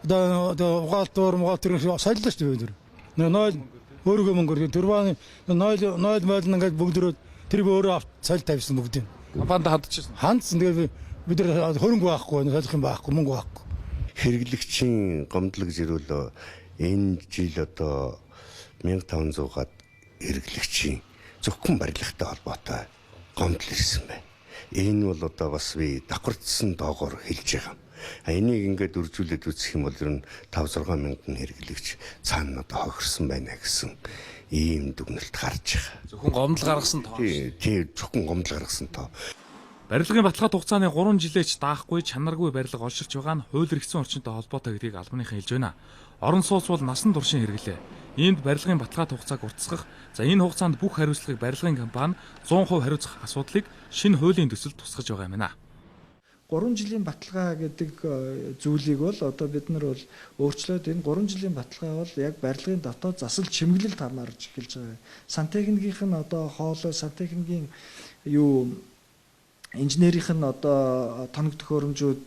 одоо угаалтуур тэр солилоо шүү дээ. Нойл өөргөө мөнгөөр түрүү нойл мойл ингээд бүгдөө тэр би өөрөө солил тавьсан бүгдийг. Компанид хандчихсан. Хандсан. Тэгээд бид нар хөрөнгө байхгүй, солих юм байхгүй, мөнгө байхгүй. Хэрэглэгчийн гомдлог зэрүүл энэ жил одоо 1500-аад хэрэглэгчийн зөвхөн барилгатай холбоотой гомдол ирсэн байна. Энэ бол одоо бас би давхарцсан доогоор хэлж байгаа. Энийг ингээд үржүүлээд үзэх юм бол ер нь 5-6 мянган хэрэглэгч цаана одоо хохирсон байна гэсэн ийм дүгнэлт гарч байгаа. Зөвхөн гомдол гаргасан тоо. Тийм, зөвхөн гомдол гаргасан тоо. Барилгын баталгаа хугацааны 3 жилээч даахгүй чанаргүй барилга олширч байгаа нь хууль эрхсэн орчинтой холбоотой гэдгийг албаныхан хэлж байна. Орон сууц бол насан туршийн хэрэглээ. Иймд барилгын баталгаа хугацааг уртасгах, за энэ хугацаанд бүх хариуцлагыг барилгын компани 100% хариуцах асуудлыг шинэ хуулийн төсөлд тусгаж байгаа юм байна. 3 жилийн баталгаа гэдэг зүйлийг бол одоо бид нар бол өөрчлөөд энэ 3 жилийн баталгаа бол яг барилгын дотоод засал чимэглэлд хамаарч эхэлж байгаа. Сантехникийнх нь одоо хоолой, сантехникийн инженерийнх нь одоо тоног төхөөрөмжүүд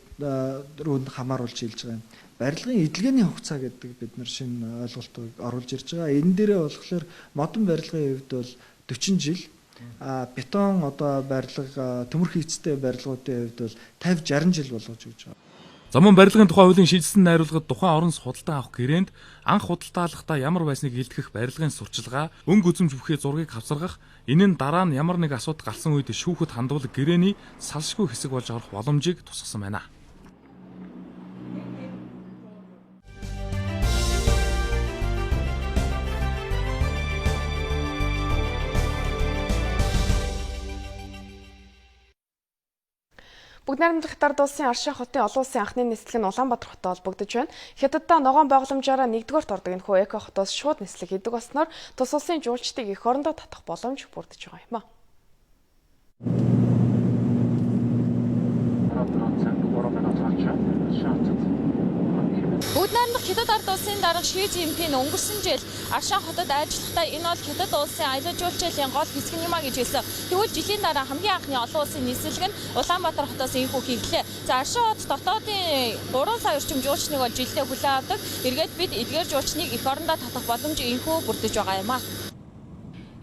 рүү хамааруулж хэлж байгаа юм. Барилгын эдлэгээний хугацаа гэдэг бид нар шинэ ойлголтыг оруулж ирж байгаа. Энэ дээрээ болохоор модон барилгын хувьд бол 40 жил, Бетон одоо барилга, төмөр хийцтэй барилгуудын хувьд бол 50-60 жил болгож өгч байгаа. За мөн барилгын тухай хуулийн шийдсэн найруулгад тухайн орон худалдан авах гэрээнд анх худалдаалахдаа ямар байсныг илтгэх барилгын сурчилгаа, өнгө үзэмж бүхий зургийг авсаргах, энэ нь дараа нь ямар нэг асуудал гарсан үед шүүхэд хандвал гэрээний салшгүй хэсэг болж орох боломжийг тусгасан байна. Бүгд найрамдах Хятад улсын Аршин хотын олон улсын анхны нислэг нь Улаанбаатар хоттой холбогдож байна. Хятаддаа ногоон байгууламжаараа 1-р ордог энэхүү эко хотоос шууд нислэг хийдэг болсноор тус улсын жуулчдыг эх орондоо татах боломж бүрдэж байгаа юм а. Бүгд найрамдах Хятад ард улсын дарга Ши Цзиньпин өнгөрсөн жил Аршин хотод ажиллахдаа энэ бол Хятад улсын аялал жуулчлалын гол хэсэг юм а гэж хэлсэн. Тэгвэл жилийн дараа хамгийн анхны олон улсын нислэг нь Улаанбаатар хотоос энэхүү хийглээ. За Аршин хот дотоодын 3 сая орчим жуулчныг бол жилдээ хүлээн авдаг. Эргээд бид эдгээр жуулчныг эх орондоо татах боломж энэхүү бүрдэж байгаа юм а.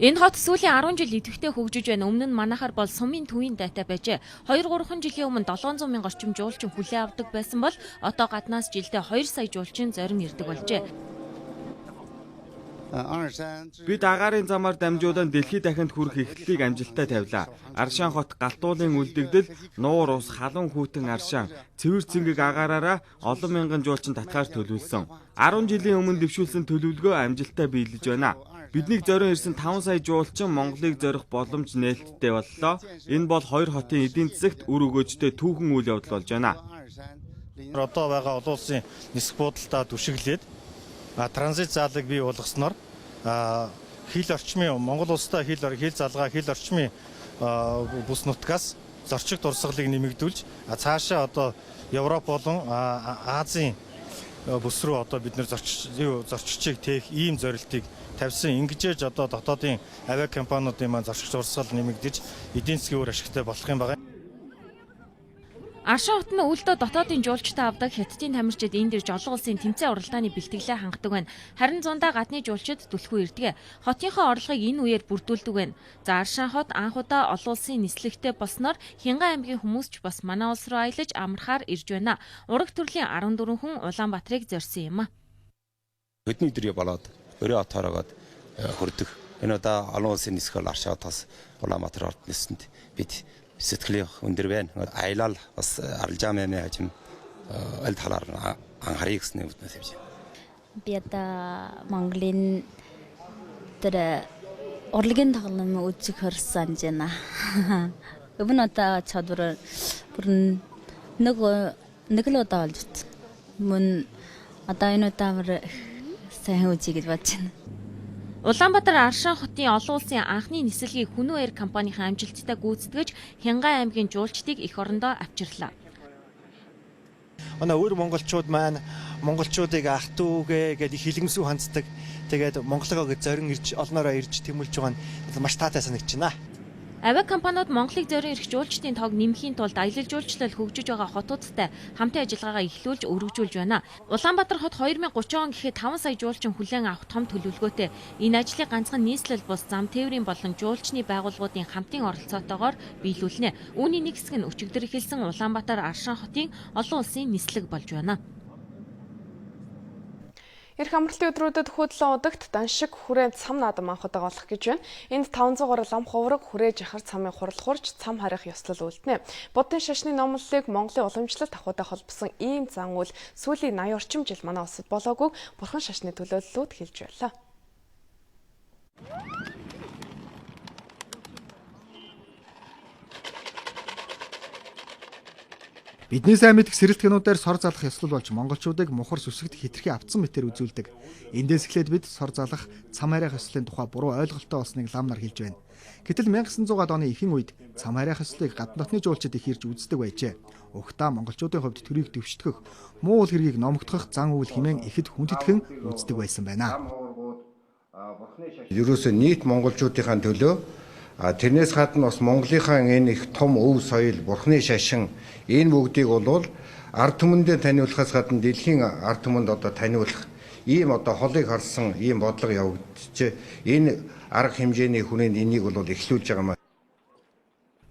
Энэ хот сүүлийн 10 жил идэвхтэй хөгжиж байна. Өмнө нь манайхаар бол сумын төвийн дайтай байжээ. 2-3 жилийн өмнө 700 мянга орчим жуулчин хүлээн авдаг байсан бол одоо гаднаас жилдээ 2 сая жуулчин зорин ирдэг болжээ. Бид агаарын замаар дамжуулан дэлхийд дахинд хүрэх эхлэлийг амжилттай тавилаа. Аршин хот галтуулын үлдэгдэл, нуур ус, халуун хүйтэн аршин, цэвэр цэнгэг агаараараа олон мянган жуулчин татгаар төлөвлөсөн. 10 жилийн өмнө дэвшүүлсэн төлөвлөгөө амжилттай биелэж байна. Биднийг зорин ирсэн 5 сая жуулчин Монголыг зорих боломж нээлттэй боллоо. Энэ бол хоёр хотын эдийн засагт үр өгөөжтэй түүхэн үйл явдал болж байна. Одоо байгаа олон улсын нисэх буудалтаа түшиглээд транзит заалыг бий болгосноор хил орчмын Монгол улстай хил залгаа хил орчмын бүс нутгаас зорчигт урсгалыг нэмэгдүүлж цаашаа одоо Европ болон Азийн бүс рүү одоо бид нэр зорчигчийг тээх ийм зорилтыг тавьсан. Ингэжээж одоо дотоодын авиа компаниудын маань зорчигч урсгал нэмэгдэж эдийн засгийн үр ашигтай болох юм байна. Аршин хотны үлдээ дотоодын жуулчтай авдаг Хятадын тамирчид энд ирж олон улсын тэмцээн уралдааны бэлтгэлээ хангадаг байна. Харин зундаа гадны жуулчид түлхүү ирдэг. Хотынхоо орлогыг энэ үеэр бүрдүүлдэг байна. За Аршин хот анх удаа олон улсын нислэгтэй болсноор Хянган аймгийн хүмүүс ч бас манай улс руу аялаж амархаар ирж байна. Ураг төрлийн 14 хүн Улаанбаатарыг зорьсон юм а. Хөдний өдрөө болоод өрөө отоороод хөрдөх. Энэ удаа олон улсын нисгэл Аршин хотоос Улаанбаатар орд ниссэнд бид сэтгэлийн өндөр байна. Аялал бас арилжаа мэмэ хажим аль талаар анхаарах гэсэн үгнээс явж байна. Би одоо Монголын тэр урлагийн тоглоом үзэх хөрсөн жана. Өвн одоо чадвар бүр нэг л удаа болж байна. Мөн одоо энэ удаа сайн үзье гэж бодож байна. Улаанбаатар Аршин хотын олон улсын анхны нислэгийг Хүнүү Эйр компанийн амжилттай гүйцэтгэж Хянган аймгийн жуулчдыг эх орондоо авчирлаа. Манай өөр монголчууд маань монголчуудыг ах дүүгээ гэдэг хилэмсүү ханддаг. Тэгээд Монголоо гэж зорин ирж олноороо ирж тэмүүлж байгаа нь маш таатай санагдаж байна. Авиа компаниуд Монголыг зорин ирэх жуулчдын тоог нэмэхийн тулд аялал жуулчлал хөгжиж байгаа хотуудтай хамтын ажиллагаагаа эхлүүлж өргөжүүлж байна. Улаанбаатар хот 2030 он гэхэд 5 сая жуулчин хүлээн авах том төлөвлөгөөтэй. Энэ ажлыг ганцхан нийслэл бус зам тээврийн болон жуулчны байгууллагуудын хамтын оролцоотойгоор биелүүлнэ. Үүний нэг хэсэг нь өчигдөр эхэлсэн Улаанбаатар Аршин хотын олон улсын нислэг болж байна. Ирэх амралтын өдрүүдэд хөөдлөн удагт даншиг хүрээнд цам наадам анхудаг олох гэж байна. Энд 500 гаруй лам хувраг хүрээ жахар цамын хурал хурж цам харих ёслол үлдэнэ. Будын шашны номлолыг Монголын уламжлалт ахуйтай холбосон ийм зан үйл сүүлийн 80 орчим жил манай улсад болоогүйг бурхан шашны төлөөллүүд хэлж байлаа. Бидний сайн мэдих сэрэлтгэнүүдээр сор залах ёслол болж монголчуудыг мухар сүсэгт хитрхи автсан мэтээр үзүүлдэг. Эндээс эхлээд бид сор залах, цам харих ёслолын тухай буруу ойлголттой болсныг лам нар хэлж байна. Гэтэл 1900-аад оны ихэнх үед цам харих ёслолыг гадна дотны жуулчид их ирж үздэг байжээ. Угтаа монголчуудын хувьд төрийг дэвштгэх, муу үл хэргийг номогдох зан үйл хэмээн ихэд хүндэтгэн үздэг байсан байна. Ерөөсөө нийт монголчуудынхаа төлөө тэрнээс гадна бас Монголынхаа энэ их том өв соёл, бурхны шашин энэ бүгдийг бол ард түмэндээ таниулахаас гадна дэлхийн ард түмэнд одоо таниулах ийм одоо холыг харсан ийм бодлого явагдчих. Энэ арга хэмжээний хүрээнд энийг бол эхлүүлж байгаа юм.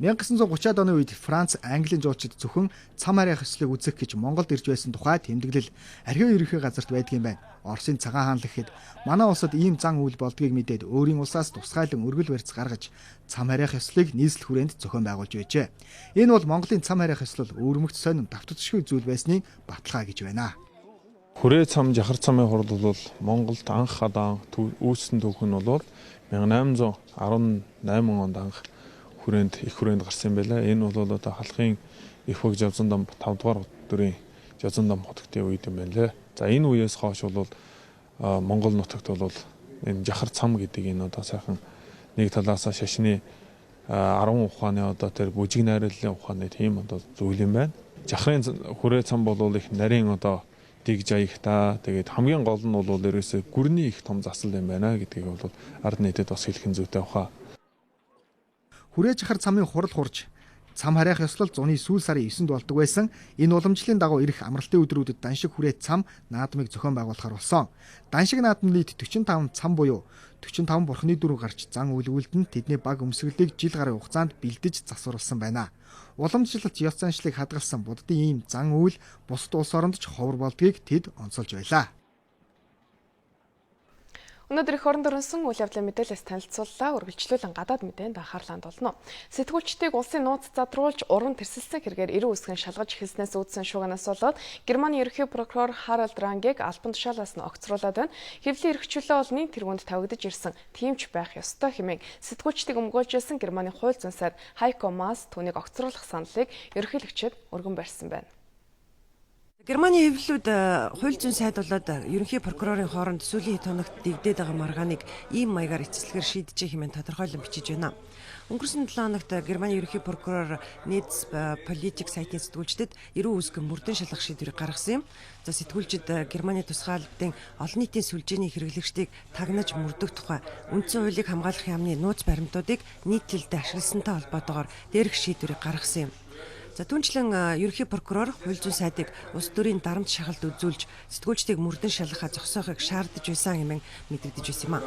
1930-аад оны үед Франц, Английн жуулчид зөвхөн цам харих ёслыг үзэх гэж Монголд ирж байсан тухай тэмдэглэл архив ерөнхий газарт байдгийн байна. Оросын цагаан хаан л гэхэд манай улсад ийм зан үйл болдгийг мэдээд өөрийн улсаас тусгайлан өргөл барьц гаргаж цам харих ёслыг нийслэл хүрээнд зохион байгуулж байжээ. Энэ бол Монголын цам харих ёслол өвөрмөгт сонин давтагдшгүй зүйл байсны баталгаа гэж байна. Хүрээ цам жахар цамын хурд бол Монголд анх хадаан үүссэн түүх нь бол 1818 онд анх их хүрээнд гарсан байлаа. Энэ бол одоо халахын их хөг жавзан дам 5 дугаар дүрийн жавзан дам хотгтын үед юм байна лээ. За энэ үеэс хойш бол Монгол нутагт бол энэ жахар цам гэдэг энэ одоо сайхан нэг талаас шашны 10 ухааны одоо тэр бүжиг найрууллын ухааны тийм одоо зүйл юм байна. Жахрын хүрээ цам бол их нарийн одоо дигж аягта. Тэгээд хамгийн гол нь бол ерөөсөө гүрний их том засал юм байна гэдгийг бол ард нийтэд бас хэлэх зүйтэй баха. Хүрээ жахар цамын хурал хурж цам харих ёслол зуны сүүл сарын 9-нд болдог байсан. Энэ уламжлалын дагуу ирэх амралтын өдрүүдэд Даншиг хүрээ цам наадмыг зохион байгуулахар болсон. Даншиг наадмын нийт 45 цам буюу 45 бурхны дүр гарч зан үлгүүлдэн тэдний баг өмсгөлийг жил гарын хугацаанд бэлдэж засварласан байна. Уламжлалт ёс заншлыг хадгалсан буддын ийм зан үйл бусад улс оронд ч ховор болдгийг тэд онцолж байлаа. Өнөөдөр их орон дөрөнсөн үйл явдлын мэдээлэлс танилцууллаа. Үргэлжлүүлэн гадаад мэдээнд анхаарлаа хандуулна. Сэтгүүлчдийг улсын нууц задруулж уран тэрсэлсэн хэрэгээр эрүү үсгэн шалгаж эхэлснээс үүдсэн шууганаас болоод Германы ерөнхий прокурор Харальд Рангийг албан тушаалаас нь огцруулад байна. Хэвлэлийн эрхчлөлөө бол нийт тэргуунд тавигдаж ирсэн тимч байх ёстой хэмээн сэтгүүлчдийг өмгөөлжсэн Германы хууль зүйн сайд Хайко Маас түүнийг огцруулах саналыг ерөнхийлөгчөд өргөн барьсан байна. Германы хэвлэлүүд хууль зүйн сайд болоод ерөнхий прокурорын хооронд сүүлийн хоногт дэгдээд байгаа маргааныг ийм маягаар эцэслэгээр шийдэж хэмээн тодорхойлон бичиж байна. Өнгөрсөн 7 хоногт Германы ерөнхий прокурор Netz Politik сайтын сэтгүүлчдэд эрүү үсгэн мөрдөн шалгах шийдвэрийг гаргасан юм. За сэтгүүлчид Германы тусгай албадын олон нийтийн сүлжээний хэрэглэгчдийг тагнаж мөрдөх тухай үндсэн хуулийг хамгаалах яамны нууц баримтуудыг нийтлэлдээ ашигласантай холбоотойгоор дээрх шийдвэрийг гаргасан юм. За түүнчлэн ерөнхий прокурор хууль зүйн сайдыг улс төрийн дарамт шахалт үзүүлж сэтгүүлчдийг мөрдөн шалгахаа зогсоохыг шаардаж байсан хэмээн мэдэгдэж байсан юм а.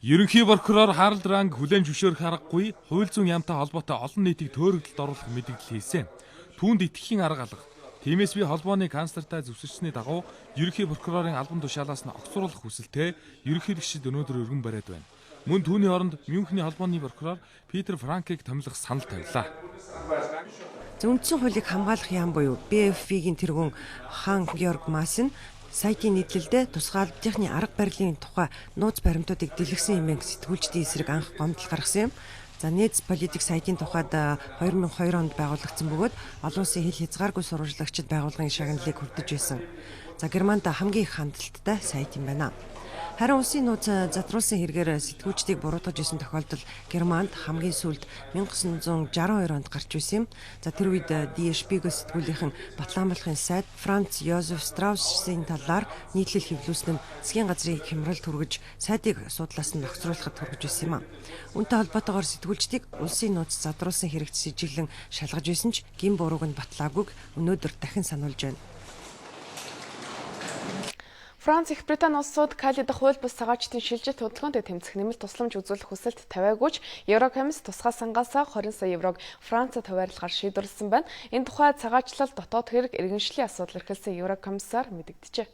Ерөнхий прокурор Харальд Ранг хүлээн зөвшөөрөх аргагүй хууль зүйн яамтай холбоотой олон нийтийг төөрөгдөлд оруулах мэдээлэл хийсэн. Түүнд итгэхийн арга алга. Тиймээс би холбооны канцлертай зөвшөөрсөний дагуу ерөнхий прокурорын албан тушаалаас нь огцруулах хүсэлтэй ерөнхийлөгчид өнөөдөр өргөн бариад байна. Мөн түүний оронд Мюнхний холбооны прокурор Питер Франкийг томилох санал тавилаа. Үндсэн хуулийг хамгаалах яам буюу BFV-ийн тэргүүн Хан Георг Маас нь сайтын нийтлэлдээ тусгай албадынхны арга барилын тухай нууц баримтуудыг дэлгэсэн хэмээн сэтгүүлчдийн эсрэг анх гомдол гаргасан юм. За Netz Politik сайтын тухайд 2002 онд байгуулагдсан бөгөөд олон улсын хэл хязгааргүй сурвалжлагчид байгууллагын шагналыг хүртэж байсан. За Германд хамгийн их хандлттай сайт юм байна. Харин улсын нууц задруулсан хэрэгээр сэтгүүлчдийг буруутгаж исэн тохиолдол Германд хамгийн сүүлд 1962 онд гарч байсан юм. За тэр үед Die Spiegel сэтгүүлийнхэн батламжлагын сайд Франц Йозеф Страуссын талаар нийтлэл хэвлүүлсэн нь засгийн газрын хямралд хүргэж сайдыг судлаас нь огцруулахад хүргэж байсан юм а. Үүнтэй холбоотойгоор сэтгүүлчдийг улсын нууц задруулсан хэрэгт сэжиглэн шалгаж байсан ч гин бурууг нь батлаагүйг өнөөдөр дахин сануулж байна. Франц, Их Британи улсууд Кали дахь хууль бус цагаачдын шилжилт хөдөлгөөнтэй тэмцэх нэмэлт тусламж үзүүлэх хүсэлт тавиагүй ч Еврокомисс тусгай сангаасаа 20 сая еврог Францад хуваарлахаар шийдвэрлсэн байна. Энэ тухай цагаачлал дотоод хэрэг иргэншлийн асуудал эрхэлсэн Еврокомиссар мэдэгджээ.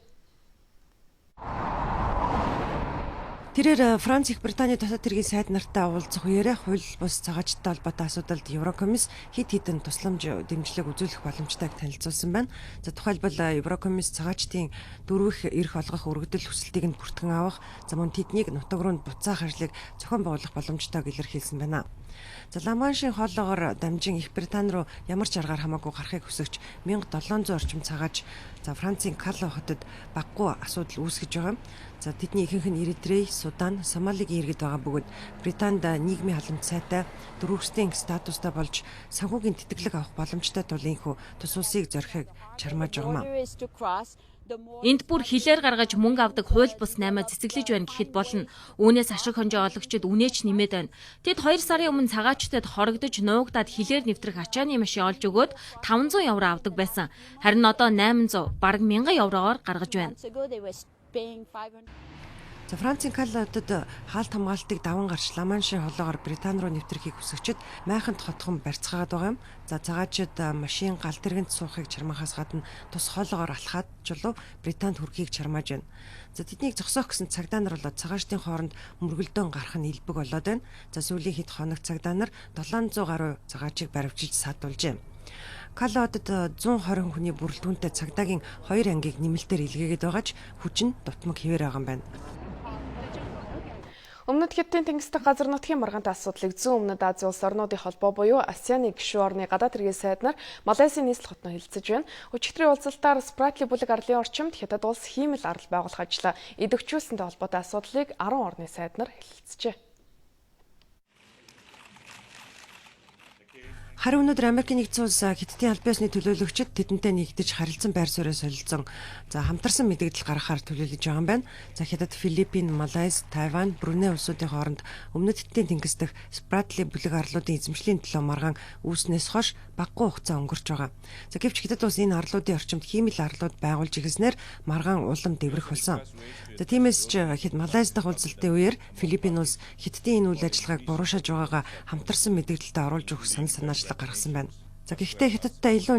Тэрээр Франц, Их Британи дотоод хэргийн сайд нартай уулзах үеэрээ хууль бус цагаачтай холбоотой асуудалд Еврокомисс хэд хэдэн тусламж дэмжлэг үзүүлэх боломжтойг танилцуулсан байна. За тухайлбал Еврокомисс цагаачдын дөрвөх эрх олгох өргөдөл хүсэлтийг нь бүртгэн авах, за мөн тэднийг нутаг руунд буцаах ажлыг зохион байгуулах боломжтойг илэрхийлсэн байна. За Ла-Маншийн хоолоогоор дамжин Их Британи руу ямар ч аргаар хамаагүй гарахыг хүсэгч 1700 орчим цагаач за Францын Кале хотод баггүй асуудал үүсгэж байгаа юм. За тэдний ихэнх нь Эритрей, Судан, Сомалигийн иргэд байгаа бөгөөд Британд нийгмийн халамж сайтай дөрвөстэй статустай болж санхүүгийн тэтгэлэг авах боломжтой тул энэхүү тус улсыг зорихыг чармааж байгаа юм. Энд бүр хилээр гаргаж мөнгө авдаг хууль бус 8 цэцэглэж байна гэхэд болно. Үүнээс ашиг хонжоо олгогчид үнээч нэмээд байна. Тэд 2 сарын өмнө цагаачтад хорогдож нуугдаад хилээр нэвтрэх ачааны машин олж өгөөд 500 евро авдаг байсан. Харин одоо 800 бараг 1000 евроор гаргаж байна. За Францын Каллодод хаалт хамгаалтыг даван гарч Ламаншийн холоогоор Британи руу нэвтрэхийг хүсэгчид майханд хотхон барьцгаагаад байгаа юм. За цагаачид машин гал тэргэнд суухыг чармахаас гадна тус холоогоор алхаад жолов Британд хүрэхийг чармааж байна. За тэднийг зогсоох гэсэн цагдаа нар болоод цагаачдын хооронд мөргөлдөөн гарах нь илбэг болоод байна. За сүүлийн хэд хоног цагдаа нар 700 гаруй цагаачийг баривчилж саадуулж байна. Каллодод 120 хүний бүрэлдэхүүнтэй цагдаагийн 2 ангийг нэмэлтээр илгээгээд байгаа ч хүч нь дутмаг хэвээр байгаа юм байна. Өмнөд Хятадын тэнгистэй газар нутгийн маргаантай асуудлыг зүүн өмнөд Азийн улс орнуудын холбоо буюу ASEAN-ы гишүүн орны гадаад хэргийн сайд нар Малайзийн нийслэл хотноо хэлэлцэж байна. Өчигдрийн уулзалтаар Spratly бүлэг арлын орчимд Хятад улс хиймэл арал байгуулах ажлаа идэвхжүүлсэнтэй холбоотой асуудлыг 10 орны сайд нар хэлэлцжээ. Харин өнөөдөр Америкийн нэгдсэн улс Хятадын албан ёсны төлөөлөгчид тэдэнтэй нэгдэж харилцан байр суурьаа солилцсон хамтарсан мэдээлэл гаргахаар төлөөлөж байгаа юм байна. За Хятад, Филиппин, Малайз, Тайвань, Бруней улсуудын хооронд өмнөд Хятадын тэнгис дэх Spratly бүлэг арлуудын эзэмшлийн төлөө маргаан үүснээс хойш багагүй хугацаа өнгөрч байгаа. За гэвч Хятад улс энэ арлуудын орчимд хиймэл арлууд байгуулж ирснээр маргаан улам дэврэх болсон. За тиймээс ч Малайз дахь уулзалтын үеэр Филиппин улс Хятадын энэ үйл ажиллагааг буруушааж байгаагаа хамтарсан мэдээлэлтэд оруулж өгөх санал санаачлаг гаргасан байна. За гэхдээ Хятадтай илүү